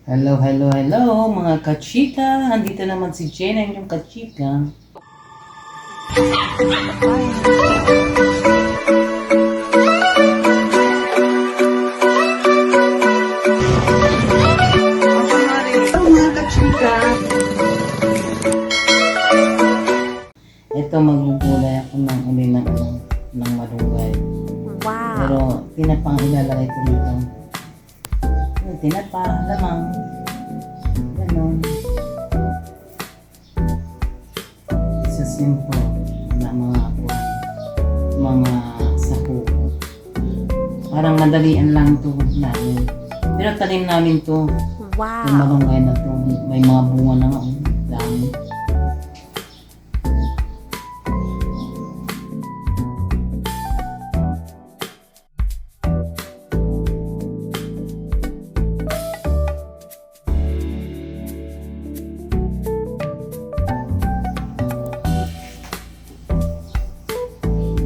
Hello, hello, hello mga kachika! Andito naman si Jen, ang inyong kachika. Hello mga kachika! Ito magbubulay ako ng uli ng malunggay. Wow! Pero tinapang ilalagay ko dito. Tinapa, lamang. Ganon. Isa simple na mga sapo. Parang madalian lang to namin. Pero tanim namin to. Yung Wow! malunggay na to. May mga bunga na nga. Oh. Dami.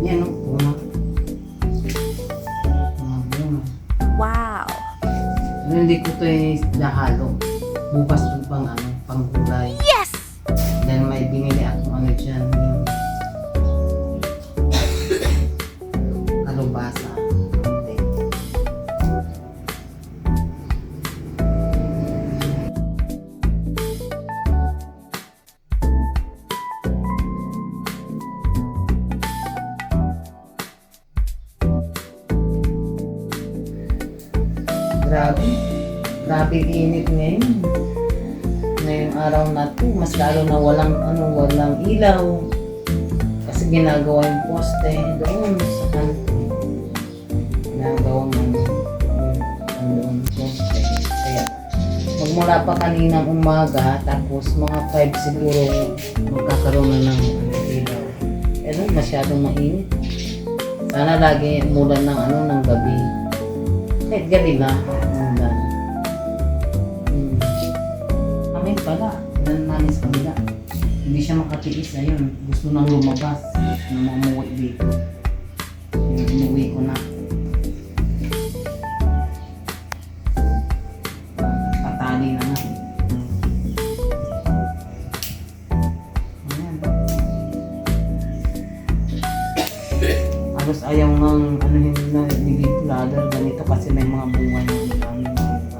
Yan o, bunga. Mga bunga. Wow! Pero hindi ko ito dahalo. Bukas ito pang gulay. Yes! Dahil may binili akong dyan. Yung kalubasa. Okay. Grabe. Grabe init ngayon. Ngayong araw na to, mas lalo na walang ilaw. Kasi ginagawa yung poste doon sa kanto. Ginagawang doon poste. Kaya, magmula pa kaninang umaga, tapos mga 5 siguro, magkakaroon na ng ilaw. Pero masyadong mainit. Sana lagi umulan ng gabi. Kahit gabi na, umulan. Kami pala, dan namin sa kabila. Hindi siya makatiis, ayun. Gusto nang lumabas, na umuwi dito. Yung umuwi ko na. Patali na nga. Ayan. Halos ayaw ng nilip ladder ganito kasi may mga bunga ng daming bunga.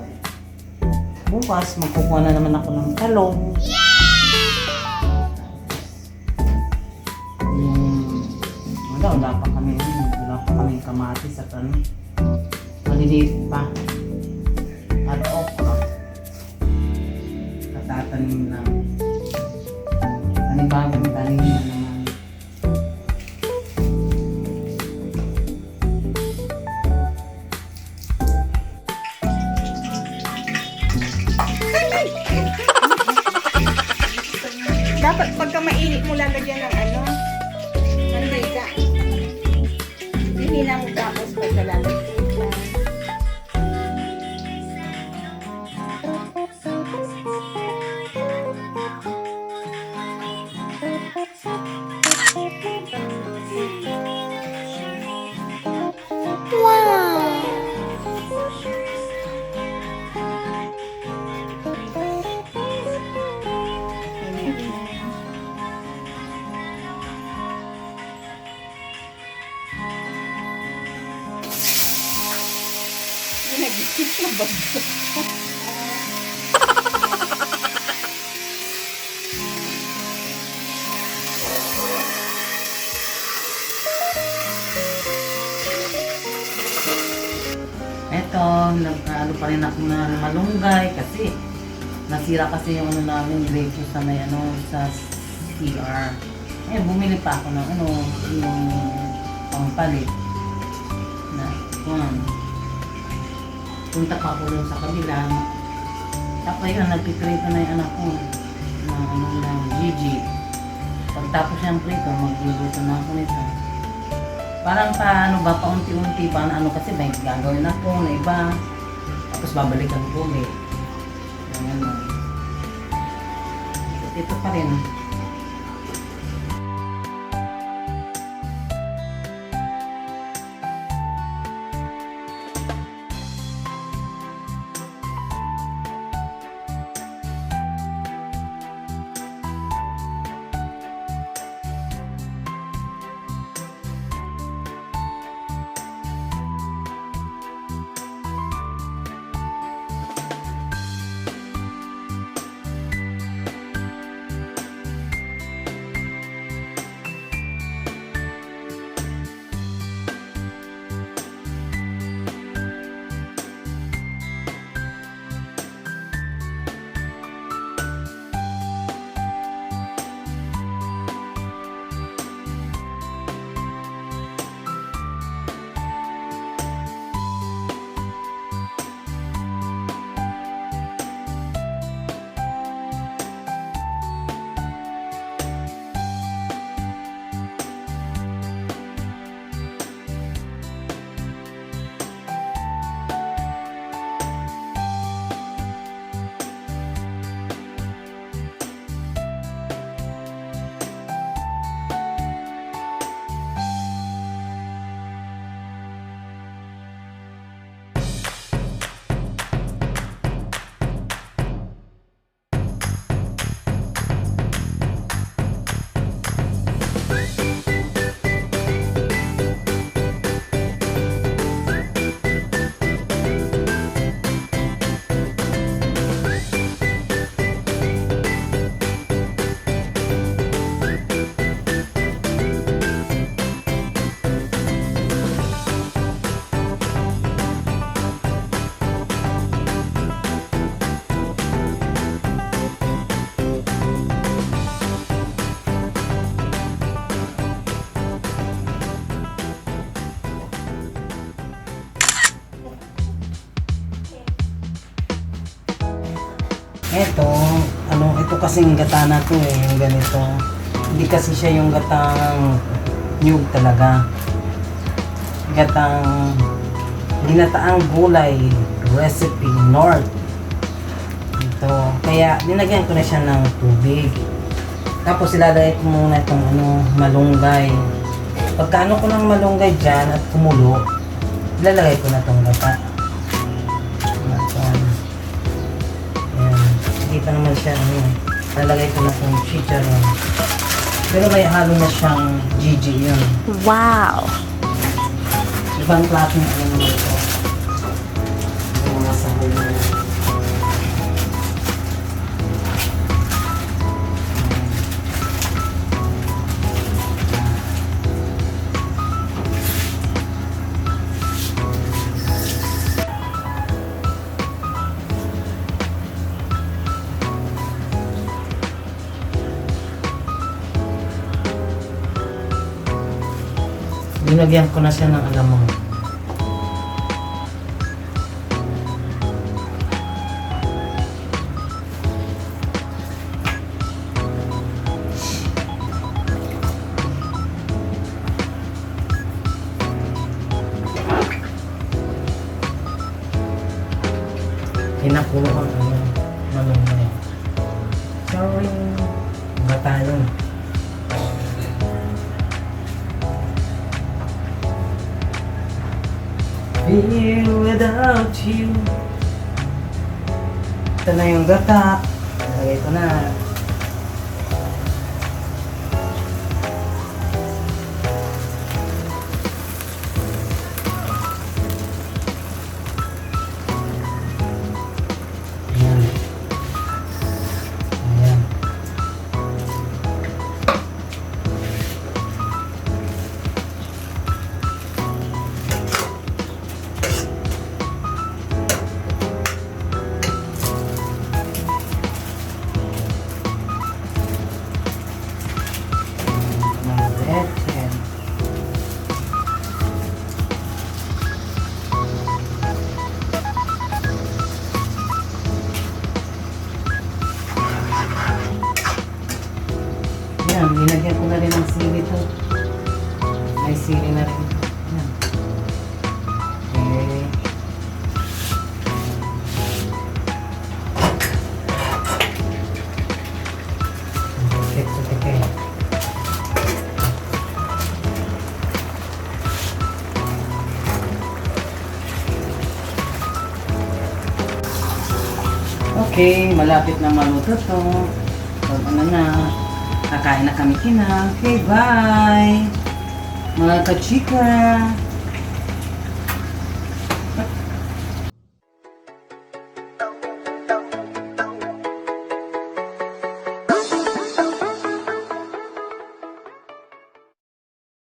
Bukas magkukuha na naman ako ng talong. Wala pa kami kamatis at maliliit pa. At okra. Katatanim lang. Panibagong tanim na naman. Dapat pagka mainit mo lalagyan ng mantika. Hihina mo tapos pagka lalagyan siya. Nag-isip na ba? Eto, nag-ano pa rin ako ng malunggay kasi nasira kasi yung namin grapes sa may sa CR. Eh, bumili pa ako ng yung pangpalit na punta pa ako dun sa kabila. Tapos yun, nagpiprito na yung anak ko ng Gigi. Pagtapos yung prito, magluluto na ako nito. Parang paunti-unti pa kasi may gagawin ako na iba. Tapos babalikan ko ulit. Ayan. Ito pa rin. Ito, ito kasing gata na to eh, yung ganito. Hindi kasi siya yung gatang nyug talaga. Gatang ginataang gulay recipe North. Ito, kaya dinagyan ko na siya ng tubig. Tapos ilalagay ko muna itong malunggay. Pagka ko ng malunggay dyan at kumulo, ilalagay ko na itong gata. Ayan. Kita naman siya, ilalagay ko na itong chicharon. Pero may halo na siyang Gigi yun. Wow. Ibang klaseng naman ito. Yung mga sahol na yun. Linagyan ko na siya ng alamang. Pinakulo ang malunggay. Sorry. Bata yun. Here without you. Ito na yung gata. Lagay ko na. Ayan. Ayan. Yan, nilagyan ko na rin ng sili to. May sili na rin. Yan. Okay. Okay. Okay, malapit na maluto to. So, kakain na kami kina. Okay, bye! Mga kachika!